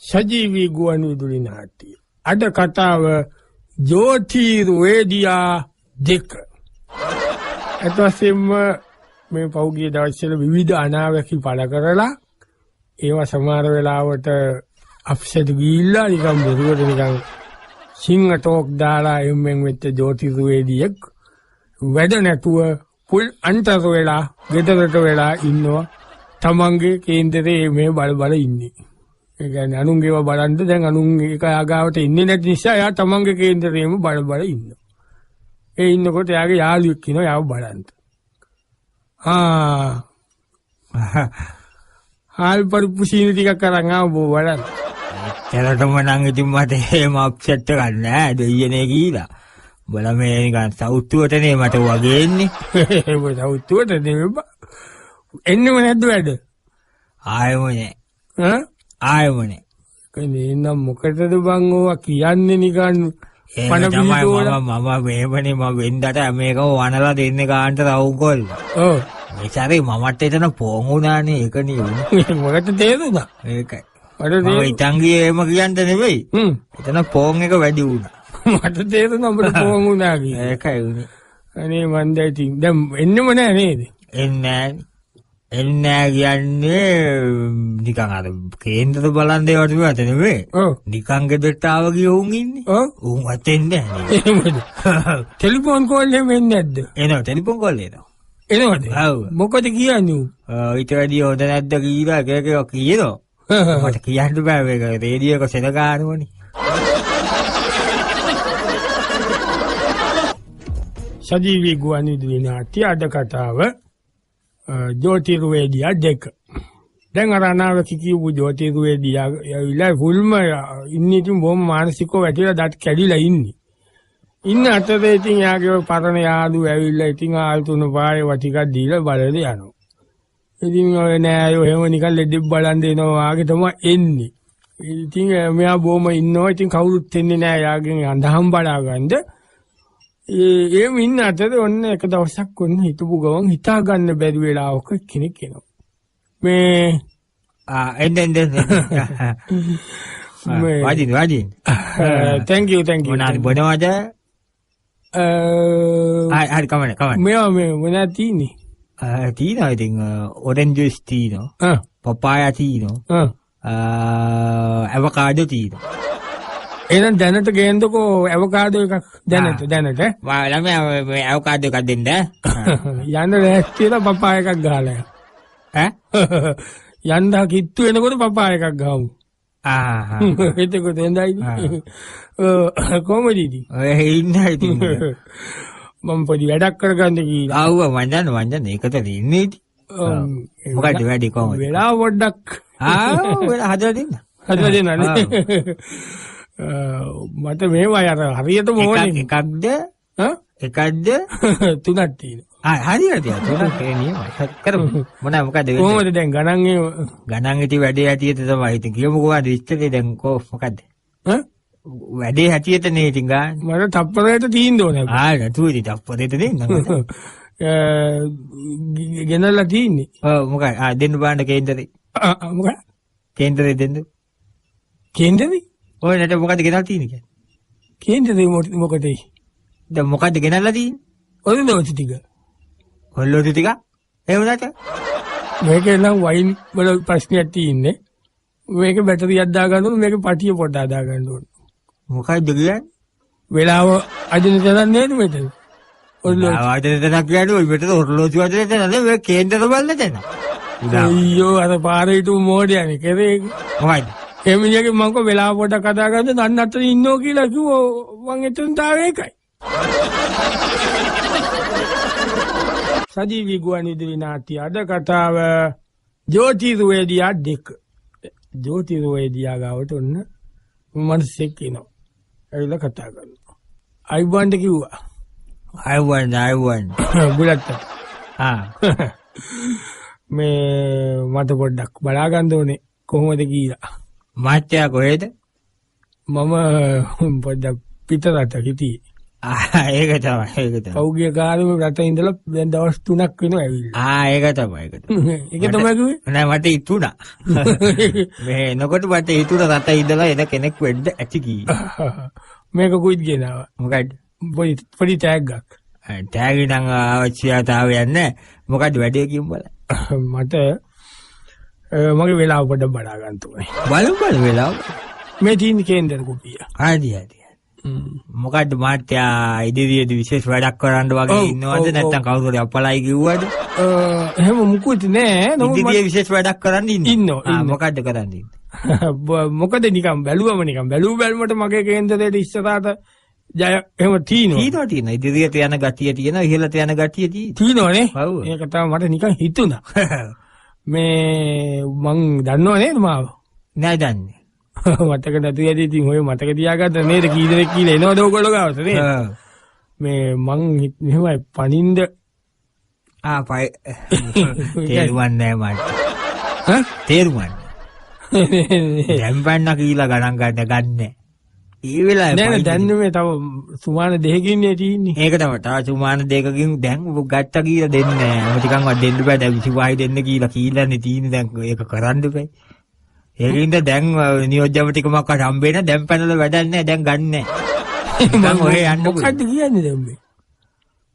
සජීවී ගුවන් විදුලි නාට්‍ය. අද කතාව ජෝතිර්වේදියා 2. එතවසෙම මේ පෞගිය දවස්වල විවිධ අනාවැකි පළ කරලා ඒවා සමහර වෙලාවට අප්සෙට් ගිහිල්ලා නිකන් බොරුවට නිකන් සිංහ ටෝක් දාලා එම්ෙන් වෙච්ච ජෝතිර්වේදියෙක් වැඩ නැතුව පුල් අන්තර වෙලා ගෙදරට වෙලා ඉන්නවා. තමන්ගේ කේන්දරේ මේ බල ඉන්නේ. ඒ කියන්නේ අනුන්ගේව බලන්න දැන් අනුන්ගේ එක ආගාවට ඉන්නේ නැති නිසා එයා තමන්ගේ කේන්දරේම බල ඉන්නවා. ඒ ඉන්නකොට එයාගේ යාළුවෙක් කියනවා යාව බලන්න. හාල් පරිපුසින ටිකක් අරන් ආව බලන්න. එතරම් නම් ඉතින් මට එහෙම අප්සෙට් එකක් නෑ දෙයියනේ කියලා. බල මේ නිකන් සෞතුවටනේ මට වගේ එන්නේ. ඒක සෞතුවට නෙමෙයි. එන්නෙම නැද්ද වැඩ? ආයෙමනේ. ආයෙමනේ. කනේ නම් මොකටද බං ඕවා කියන්නේ නිකන් පණ පිළිතුර මම මේවනේ මම වෙන්දට මේක වනලා දෙන්නේ කාන්ට රවුම් කොල්ල. ඔව්. මේ සැරේ මමත් එතන පොන් උනානේ ඒකනේ උනේ. මොකටද තේරුණා? ඒකයි. මම ඉතින් ගියේ එහෙම කියන්න නෙවෙයි. එතන පොන් එක වැඩි වුණා. මට තේරුණා අපිට පොන් උනා කියලා. ඒකයි උනේ. අනේ මන් දැන් දැන් එන්නෙම නෑ නේද? එන්නේ කියන්නේ නිකන් අර කේන්දර බලන් දේවට විතර නෙවෙයි. නිකන් ගෙදරට ආව ගිය උන් ඉන්නේ. උන් අතෙන්නේ නැහැ. ටෙලිෆෝන් කෝල් එකෙන් එන්නේ නැද්ද? එනවා ටෙලිෆෝන් කෝල් එනවා. එනවද? ඔව්. මොකද කියන්නේ? ඊට වැඩි හොඳ නැද්ද කියලා එක කියනවා. මට කියන්න බෑ මේක රේඩියෝ එක සෙන ගන්නවනේ. සජීවී ගුවන් විදුලි නාට්‍ය අද කතාව ජෝතිර්වේදියා 2. දැන් අර අනාවැකි කියපු ජෝතිර්වේදියා ඇවිල්ලා ෆුල්ම ඉන්නේ ඉතින් බොහොම මානසිකව වැටිලා දත් කැඩිලා ඉන්නේ. ඉන්න අතරේ ඉතින් යාගේ පරණ යාළුවෝ ඇවිල්ලා ඉතින් ආල් තුන පාරේ වටිකක් දීලා බලලා යනවා. ඉතින් ඔය නෑ අය එහෙම නිකන් ලෙඩෙක් බලන් දෙනවා වාගේ තමයි එන්නේ. ඉතින් මෙයා බොහොම ඉන්නවා. ඉතින් කවුරුත් එන්නේ නෑ යාගෙන් අඳහම් බලා ගන්නද. ඒ ඉන්න අතරේ ඔන්න එක දවසක් ඔන්න හිතපු ගමන් හිතා ගන්න බැරි වෙලාවක කෙනෙක් එනවා. මේ එන්න වාජින් thank you මොනවාද බොනවද? හරි කමන්න මේවා මේ මොනවද තියෙන්නේ? තියෙනවා ඉතින් ඔරෙන්ජ් ජූස් තියෙනවා. පපායා තියෙනවා. අවකාඩෝ තියෙනවා. එහෙනම් දැනට ගේන්නකෝ අවකාඩෝ එකක් දැනට ළමයා මේ අවකාඩෝ එකක් දෙන්න යන්න ලෑස්තිලා පපාය එකක් ගහලා යන්න කිට්ටු වෙනකොට පපාය එකක් ගහමු. එතකොට එඳයි කොහමද ඉතින් ඔය ඉන්නයි ඉතින් මම පොඩි වැඩක් කරගන්න කියලා. ආව්ව මන්දන්න ඒකට ඉන්නේ ඉතින්. මොකද වැඩි කොහොමද? වෙලා පොඩ්ඩක් වෙලා හදලා දෙන්න නේ. මට මේවා අර හරියටම ඕනේ. එකක්ද? තුනක් තියෙනවා. හරියට තුනක් නියමයි. කරමු. මොකද කොහොමද දැන් ගණන් ඉති වැඩේ හැටියට තමයි ඉතින් කියමුකෝ ආද ඉස්තරේ දැන් මොකද්ද? වැඩේ හැටියටනේ ඉතින් ගන්න. මට තප්පරයට තියෙන්න ඕනේ. නතු ඉතින් තප්පරයට දෙන්න. ගෙනල්ලා තියෙන්නේ. මොකයි? දෙන්න බාන්න කේන්දරේ. මොකද? කේන්දරේ දෙන්න. කේන්දරේ? ඔය නැට මොකද ගෙනල්ලා තියෙන්නේ කියන්නේ? කේන්දරේ මොකටද? දැන් මොකද්ද ගෙනල්ලා තියෙන්නේ? ඔලොත් ටික. ඔලොත් ටික? ඒ වුණාට මේකේ නම් වයින් වල ප්‍රශ්නයක් තියෙන්නේ. මේක බැටරියක් දාගන්න ඕනේ මේක පටිය පොඩ්ඩක් දාගන්න ඕනේ. මොකයිද කියන්නේ? වෙලාව අදින තැනක් නේද මෙතන? ඔරලෝසු. අදින තැනක් කියන්නේ ඔය මෙතන ඔරලෝසු අදින තැන නේ මේ කේන්දර බලන තැන. අයියෝ අර පාරේ තු මොඩියනේ කරේ. මොකයිද? එමිණියගේ මම කො වෙලාව පොඩ්ඩක් කතා කරද්දී දන්න අතර ඉන්නෝ කියලා කිව්වෝ මං එතන තාම ඒකයි. සජීවී ගුවන් විදුලි නාට්‍ය අද කතාව ජෝතිර්වේදියා 2. ජෝතිර්වේදියා ගාවට ඔන්න මනසෙක් එනවා. ඇවිල්ලා කතා කරනවා. අයිබන්ට කිව්වා. අයිබන්. බුලත්. මේ මට පොඩ්ඩක් බලා ගන්න ඕනේ කොහොමද කියලා. මාත්‍යා කොහෙද? මම පොඩ්ඩක් පිටරට හිටියේ. ඒක තමයි. පෞගිය කාලෙම රට ඉඳලා දැන් දවස් 3ක් වෙනවා ඇවිල්ලා. ඒක තමයි. ඒක තමයි කිව්වේ. නෑ මට හිතුණා. මේ එනකොට මට හිතුණා රට ඉඳලා එන කෙනෙක් වෙන්න ඇති කීලා. මේක කුයිත් ගෙනාවා. මොකද? පොඩි ටැග්ගක්. ටැග් නම් අවශ්‍යතාවයක් නැහැ. මොකද වැඩේ කියමු බලන්න. මට මගේ වෙලාව පොඩ්ඩක් බලා ගන්න ඕනේ. බලමු වෙලාව. මේ තියෙන කේන්දර කුපිය. හරි. මොකද්ද මාත්‍යා ඉදිරියේදී විශේෂ වැඩක් කරන්න වගේ ඉන්නවද නැත්නම් කවුරු හරි අපලයි කිව්වද? එහෙම මුකුත් නෑ. ඉදිරියේ විශේෂ වැඩක් කරන්න ඉන්නවා. මොකද්ද කරන්න ඉන්නේ? මොකද නිකන් බැලුවමට මගේ කේන්දරේට ඉස්සරහට ජය එහෙම තියෙනවා. ඉදිරියට යන ගතිය තියෙනවා ඉහළට යන ගතිය තියෙනවනේ. ඒක තමයි මට නිකන් හිතුණා. මේ මං දන්නව නේද මාව? නෑ දන්නේ. මතක නැති ඇති ඉතින් ඔය මතක තියාගත්ත නේද කී දෙනෙක් කියලා එනවද ඔයගොල්ලෝ ගාවට නේද? මේ මං මෙහෙමයි පනින්ද තේරුවන්නේ නෑ මට. තේරුවන්නේ. දැන් පන්න කියලා ගණන් ගන්න. ඒ වෙලාවේ නෑ දැන් මේ තව සුමාන දෙකකින් නේ තියෙන්නේ. ඒක තමයි. තව සුමාන දෙකකින් දැන් ගත්තා කියලා දෙන්නේ නෑ. මොකටිකන්වත් දෙන්න බෑ. දැන් 25 දෙන්න කියලානේ තියෙන්නේ. දැන් ඒක කරන්න බෑ. ඒකින්ද දැන් නියෝජ්‍යම ටිකමක් හම්බෙන්න දැන් පැනලා වැඩක් නෑ. දැන් ගන්නෑ. මම ඔය යන්න මොකද්ද කියන්නේ දැන් මේ?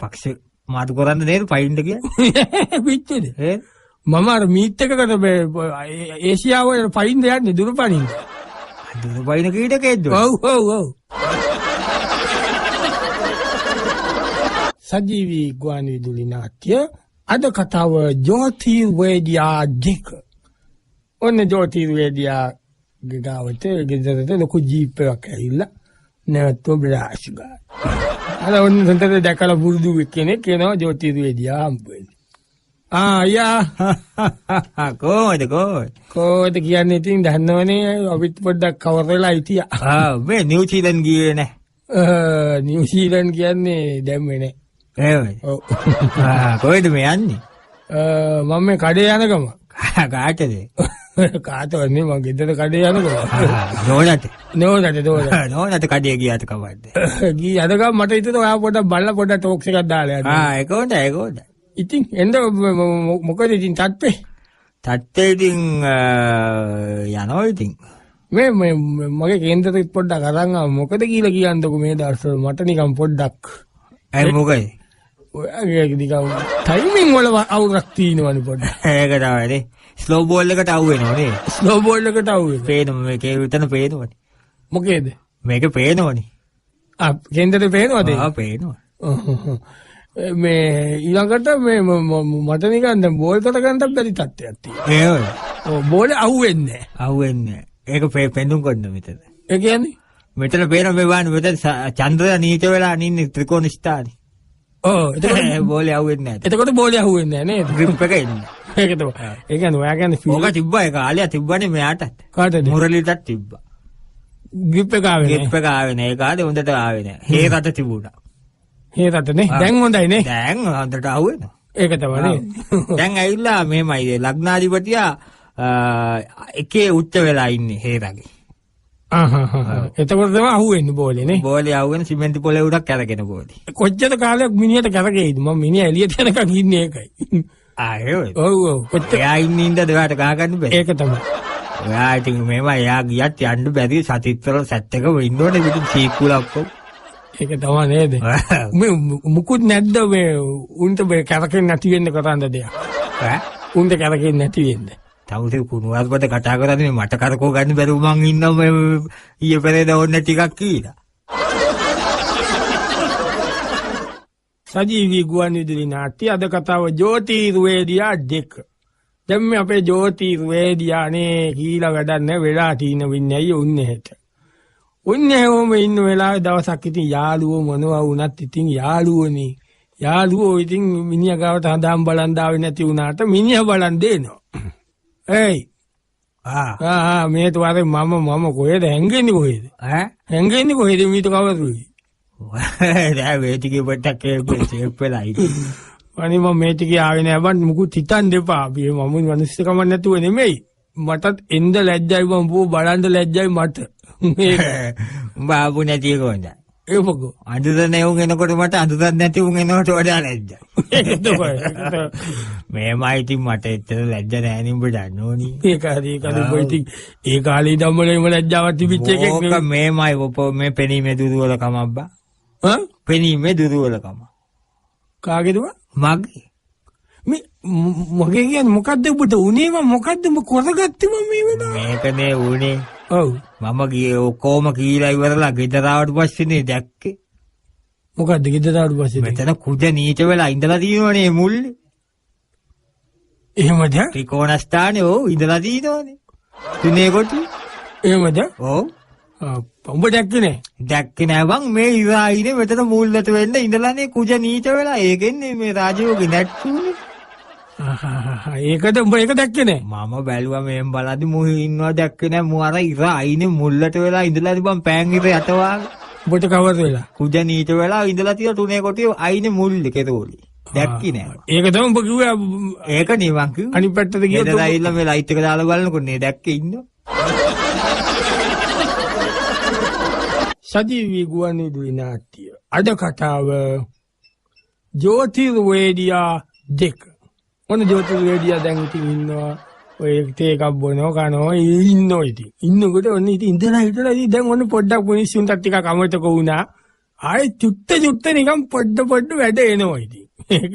පක්ෂ මාතු කරන්න නේද පයින්ද කියන්නේ? පිච්චෙද? මම අර මීට් එකකට ඒසියාව වල පයින්ද යන්නේ දුරපණින්ද? දුරපයින් කීටකේද? ඔව්. සජීවී ගුවන් විදුලි නාට්‍ය අද කතාව ජ්‍යොතිර්වේදියා දෙක. ඔන්න ජ්‍යොතිර්වේදියා ගාවට ගෙදරට ලොකු ජීප් එකක් ඇවිල්ලා නැවතුම් බ්‍රාෂ් ගා. අර ඔන්න සෙන්ටර් දැකලා පුරුදු කෙනෙක් එනවා ජ්‍යොතිර්වේදියා හම්බ වෙන්නේ. කොහොමද කියන්නේ ඉතින් දන්නවනේ අපිත් පොඩ්ඩක් කවර් වෙලා හිටියා. මේ නිව්සීලන්ත ගියේ නෑ. නිව්සීලන්ත කියන්නේ දැම්මේ නෑ. එහෙමයි. ඔව්. කොහෙද මේ යන්නේ? මම මේ කඩේ යන ගම. කාටද? කාටවන්නේ මම ගෙදර කඩේ යන ගම. නෝනට කඩේ ගියාට කවද්ද? ගිය අද ගම මට හිතුණා ඔයා පොඩ්ඩක් බලලා පොඩ්ඩක් ටෝක්ස් එකක් දාලා යන්න. ඒක හොඳයි. ඉතින් එන්න මොකද ඉතින් තත්ත්වේ? තත්ත්වේ ඉතින් යනවා ඉතින්. මේ මගේ කේන්දරෙත් පොඩ්ඩක් අරන් ආව මොකද කියලා කියන්නකෝ මේ දවස්වල මට නිකන් පොඩ්ඩක්. ඒ මොකද? ඔයගේ නිකන් ටයිමින් වල අවුලක් තියෙනවනේ පොඩ්ඩක්. ඒක තමයි. ස්ලෝ බෝල් එකට අවු වෙනවනේ. ස්ලෝ බෝල් එකට අවු වෙනවා. පේනවා මේකේ විතර පේනවනේ. මොකේද? මේක පේනවනේ. කේන්දරේ පේනවද? පේනවා. මේ ඊළඟට මේ මට නිකන් දැන් බෝල් කට ගන්නත් බැරි තත්ත්වයක් තියෙනවා. ඔව් බෝලේ අහුවෙන්නේ නැහැ. ඒක පෙන්නුම් කරන්න මෙතන. ඒ කියන්නේ මෙතන පේන මේ වань මෙතන චන්ද්‍රය නීච වෙලා අනින්නේ ත්‍රිකෝණ ස්ථානේ. ඔව් එතකොට බෝලේ අහුවෙන්නේ නැහැ. එතකොට බෝලේ අහුවෙන්නේ නැහැ නේද? ග්‍රිප් එක එන්නේ. ඒක තමයි. ඒ කියන්නේ ඔයා කියන්නේ ඕක තිබ්බා ඒක ආලියා තිබ්බනේ මෙයාටත්. කාටද? මුරලිටත් තිබ්බා. ග්‍රිප් එක ආවේ නැහැ. ග්‍රිප් එක ආවේ නැහැ. ඒක ආදේ හොඳට ආවේ නැහැ. හේකට තිබුණා. හේතටනේ දැන් හොඳයි නේ. දැන් හොඳට අහුවෙනවා. ඒක තමයි නේ. දැන් ඇවිල්ලා මෙහෙමයි ලග්නාධිපතියා එකේ උච්ච වෙලා ඉන්නේ හේරගේ. එතකොට තමයි අහුවෙන්නේ බෝලේ නේ. බෝලේ අහුවෙන සිමෙන්ති පොලේ උඩක් කැරගෙන බෝලේ. කොච්චර කාලයක් මිනිහට කැරකෙයිද? මම මිනිහා එළියට යනකම් ඉන්නේ ඒකයි. එහෙමයි. ඔව්. කොච්චර එයා ඉන්නේ ඉඳ දෙවට ගහ ගන්න බෑ. ඒක තමයි. ඔයා ඉතින් මෙහෙම එයා ගියත් යන්න බැරි සතිත්වල සැට් එක වෙන්න ඕනේ පිටින් සීකුලක් ඔක්කොම. ඒක තමයි නේද? මේ මුකුත් නැද්ද මේ උන්ට මේ කැරකෙන්නේ නැති වෙන්න කරන්න දෙයක්. උන්ට කැරකෙන්නේ නැති වෙන්න. තවුසේ කුණුවස්පත කතා කරන්නේ මට කරකෝ ගන්න බැරුව මං ඉන්නවා මේ ඊයේ පෙරේද ඕන්න ටිකක් කීලා. සජීවී ගුවන් විදුලි නාට්‍ය අද කතාව ජ්‍යොතිර්වේදියා දෙක. දැන් මේ අපේ ජ්‍යොතිර්වේදියානේ කීලා වැඩක් නැහැ වෙලා තියෙන වෙන්නේ අයියෝ උන්නේ හෙට. උන්නේ ඕම ඉන්න වෙලාවේ දවසක් ඉතින් යාළුවෝ මොනවා වුණත් ඉතින් යාළුවෝනේ. යාළුවෝ ඉතින් මිනිහා ගාවට හදාම් බලන් දාවේ නැති වුණාට මිනිහා බලන් දෙනවා. ඒයි. මේ තුවාරේ මම කොහෙද හැංගෙන්නේ කොහෙද? හැංගෙන්නේ කොහෙද මීට කවුරුයි? දැන් මේ ටිකේ පොට්ටක් සේප් වෙලා ඉන්නේ. අනේ මම මේ ටිකේ ආවේ නෑ බන් මුකුත් හිතන්න එපා. අපි මම මිනිස්සුකම නැතුව නෙමෙයි. මටත් එන්න ලැජ්ජයි මම බලන්න ලැජ්ජයි මට. උඹ ආපු නැති කොහොමද? ඒ මොකෝ. අඳුරන්නේ උන් එනකොට මට අඳුරන්නේ නැති උන් එනකොට වඩා ලැජ්ජයි. ඒක තමයි. මේමයි ඉතින් මට එච්චර ලැජ්ජ නෑ නේ උඹ දන්නෝනි. ඒක හරි ඉතින් ඒ කාලේ ධම්මලේම ලැජ්ජාවක් තිබිච්ච එකෙක් නෙවෙයි. ඕක මේමයි මේ පෙනීමේ දුර්වලකම අබ්බා. ඈ? පෙනීමේ දුර්වලකම. කාගේද? මගේ. මේ මගේ කියන්නේ මොකද්ද ඔබට උනේ මොකද්ද ඔබ කරගත්තේ මේ වෙලාව? මේකනේ උනේ. ඔව්. මම ගියේ ඔක්කොම කීලා ඉවරලා ගෙදර ආවට පස්සේනේ දැක්කේ. මොකද්ද ගෙදරට පස්සේ? මෙතන කුඩ නීච වෙලා ඉඳලා තියෙනවනේ මුල්ලේ. එහෙමද? ත්‍රිකෝණ ස්ථානේ ඔව් ඉඳලා තියෙනවනේ. තුනේ කොට. එහෙමද? ඔව්. උඹ දැක්කේ නෑ? දැක්කේ නෑ බං මේ ඉරායිනේ මෙතන මුල්ලට වෙන්න ඉඳලානේ කුජ නීච වෙලා ඒකෙන්නේ මේ රාජයෝගේ නැට්ටුනේ. ඒකද උඹ ඒක දැක්කේ නෑ? මම බැලුවා මෙහෙන් බලද්දි මුහි ඉන්නවා දැක්කේ නෑ මු අර ඉරායිනේ මුල්ලට වෙලා ඉඳලානේ බං පෑන් ඉර යට වාගේ. උඹට කවර වෙලා? කුජ නීච වෙලා ඉඳලා තියෙන තුනේ කොටිය අයිනේ මුල්ලේ කෙරෝලි. දැක්කේ නෑ. ඒක තමයි උඹ කිව්වේ. ඒක නේ මං කිව්වේ. අනිත් පැත්තට ගියොත් ගෙදර ඇවිල්ලා මේ ලයිට් එක දාලා බලනකොට නේ දැක්කේ ඉන්නවා. සජීවී ගුවන්විදුලි නාට්‍ය අද කතාව ජෝතිර්වේදියා 2. ඔන්න ජෝතිර්වේදියා දැන් ඉතින් ඉන්නවා ඔය තේ එකක් බොනවා කනවා ඉන්නවා ඉතින් ඉන්නකොට ඔන්න ඉතින් ඉඳලා හිටලා ඉතින් දැන් ඔන්න පොඩ්ඩක් මිනිස්සුන්ට ටිකක් අමතක වුණා ආයේ චුට්ට නිකන් පොඩ්ඩ වැඩ එනවා ඉතින්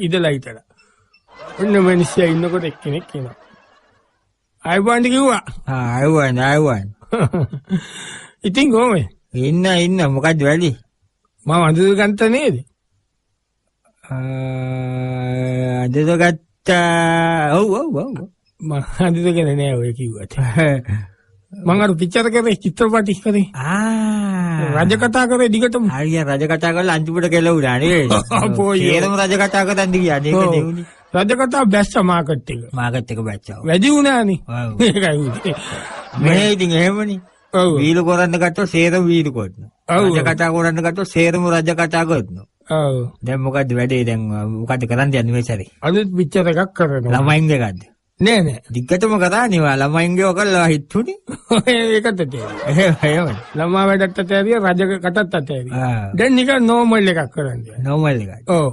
ඉඳලා හිටලා ඔන්න මිනිස්සයා ඉන්නකොට එක්කෙනෙක් එනවා ආයිබෝන්ඩ කිව්වා ආයුවන් ඉතින් කොහොමද ඉන්න මොකද්ද වැඩි? මම අඳුර ගත්ත නේද? අඳුර ගත්තා. ඔව්. මම අඳුරගෙන නෑ ඔය කිව්වට. මම අර පිච්චර කරේ චිත්‍රපටි කරේ. රජ කතා කරේ දිගටම. හරිය රජ කතා කරලා අන්තිමට කෙලවුණා නේද? ඒරම රජ කතා කරන් ගියා නේද නෙවුනේ. රජ කතා බැස්ස මාකට් එක. මාකට් එක බැච්චා. වැඩි වුණානේ. ඔව්. ඒකයි උනේ. මේ ඉතින් එහෙමනේ. ඔව්. වීල කරන්න ගත්තොත් සේරම වීල කරනවා. රජ කතා කරන්න ගත්තොත් සේරම රජ කතා කරනවා. ඔව්. දැන් මොකද්ද වැඩේ දැන් මොකද්ද කරන්න යන්නේ මේ සැරේ? අලුත් පිච්චර එකක් කරනවා. ළමයින්ගේ ගද්ද? නෑ. දිග්ගටම කරානේ වා ළමයින්ගේ ඔකල්ලා හිටුනේ. ඒකත් තේරෙයි. එහෙමයි. ළමා වැඩත් තේරිය රජ කටත් තේරිය. ආ. දැන් නිකන් නෝමල් එකක් කරන්නේ. නෝමල් එකයි. ඔව්.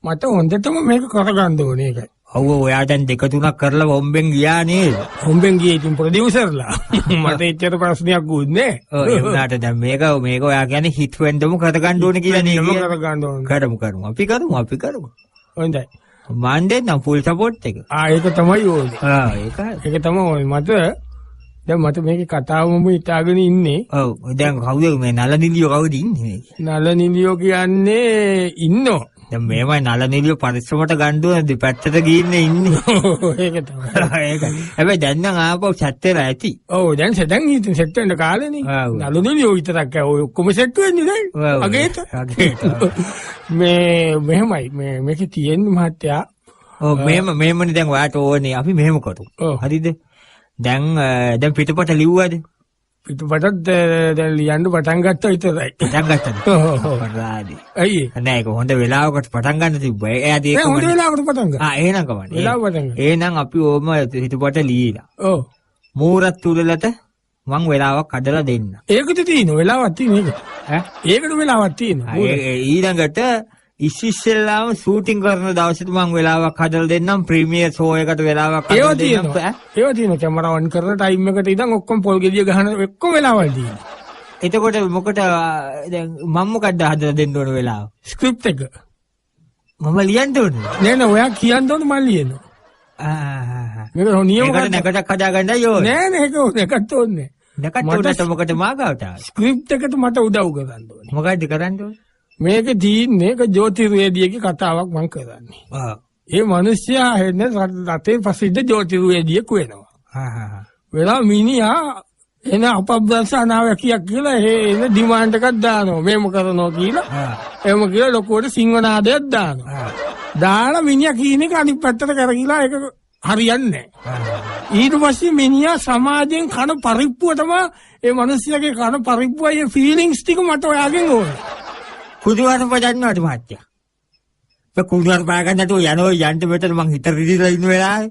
මට හොඳටම මේක කරගන්න ඕනේ ඒකයි. ඔව් ඔයා දැන් 2-3ක් කරලා බොම්බෙන් ගියා නේද? හොම්බෙන් ගියේ ඉතින් ප්‍රොඩියුසර්ලා. මට එච්චර ප්‍රශ්නයක් ගුන්නේ ඔව් ඒ වුණාට දැන් මේක ඔයා කියන්නේ හිට් වෙන්නම කරගන්න ඕනේ කියලා නේ නෑ. කියන්නේ. කරගන්න ඕනේ. කරමු. අපි කරමු. හොඳයි. මන් දෙන්නම් ෆුල් සපෝට් එක. ඒක තමයි ඕනේ. ඒකයි. ඒක තමයි ඕනේ. මට මේකේ කතාවම හිතාගෙන ඉන්නේ. ඔව් දැන් කවුද මේ නල නිලියෝ කවුද ඉන්නේ මේකේ? නල නිලියෝ කියන්නේ ඉන්නෝ. දැන් මේමයි නල නිලියෝ පරිස්සමට ගන්න ඕනේ දෙපැත්තට ගිහින් ඉන්නේ. ඒක තමයි. ඒකයි. හැබැයි දැන් නම් ආපහු සෙට් වෙලා ඇති. ඔව් දැන් ඉතින් සෙට් වෙන්න කාලෙනේ. ඔව්. නල නිලියෝ විතරක් ඔය ඔක්කොම සෙට් වෙන්නේ නේ. ඔව්. අගේට. මෙහෙමයි මේකේ තියෙන්නේ මහත්තයා. ඔව් මෙහෙමනේ දැන් ඔයාට ඕනේ අපි මෙහෙම කරමු. ඔව්. හරිද? දැන් පිටපත ලිව්වද? පිටපතත් දැන් ලියන්න පටන් ගත්තා විතරයි. පටන් ගත්තද? ඔව්. රාදි. අයියේ. නෑ ඒක හොඳ වෙලාවකට පටන් ගන්න තිබ්බා. එයාද ඒක හොඳ වෙලාවකට පටන් ගත්තා. එහෙනම් කවන්නේ. වෙලාව පටන් ගත්තා. එහෙනම් අපි ඕම පිටපත ලියලා. ඔව්. මූරත් තුලලට මං වෙලාවක් හදලා දෙන්න. ඒකට තියෙන වෙලාවක් තියෙන එක. ඒකට වෙලාවක් තියෙනවා. ඊළඟට ඉස්සෙල්ලාම ෂූටින් කරන දවසට මං වෙලාවක් හදලා දෙන්නම් ප්‍රීමියර් ෂෝ එකට වෙලාවක් හදලා දෙන්නම්. ඒවා තියෙනවා කැමරා ඔන් කරන ටයිම් එකට ඉඳන් ඔක්කොම පොල් ගෙඩිය ගහන ඔක්කොම වෙලාවල් තියෙනවා. එතකොට මොකට දැන් මම මොකද්ද හදලා දෙන්න ඕන වෙලාව? ස්ක්‍රිප්ට් එක. මම ලියන්න ඕනේ. නෑ ඔයා කියන්න ඕනේ මම ලියනවා. මේක නියම ඒකට නැකටක් හදාගන්නයි ඕනේ. නෑ ඒකට ඕනේ. නැකට උඩට මොකට මාගාවට ආවේ? ස්ක්‍රිප්ට් එකට මට උදව් කරන්න ඕනේ. මොකද්ද කරන්න ඕනේ? මේක තියෙන්නේ ජෝතිර්වේදියේගේ කතාවක් මම කරන්නේ. ඒ මිනිස්සයා හෙන්නේ රටේ ප්‍රසිද්ධ ජෝතිර්වේදියෙක් වෙනවා. වෙලා මිනිහා එන අපබ්‍රසනාවකියක් කියලා එන ඩිමාන්ඩ් එකක් දානවා. මේම කරනවා කියලා. එහෙම කියලා ලොකුවට සිංහනාදයක් දානවා. දාලා මිනිහා කියන එක අනිත් පැත්තට කරගිලා ඒක හරියන්නේ නැහැ. ඊට පස්සේ මිනිහා සමාජයෙන් කන පරිප්පුව තමයි ඒ මිනිස්සයාගේ කන පරිප්පුවයි ෆීලිංගස් ටික මට ඔයාගෙන් ඕනේ. කුදුවාට පදන්නවට මහත්තයා. ඒ කුදුවාට පාගන්නට යනවා යන්න මෙතන මං හිත රිදිලා ඉන්න වෙලාවේ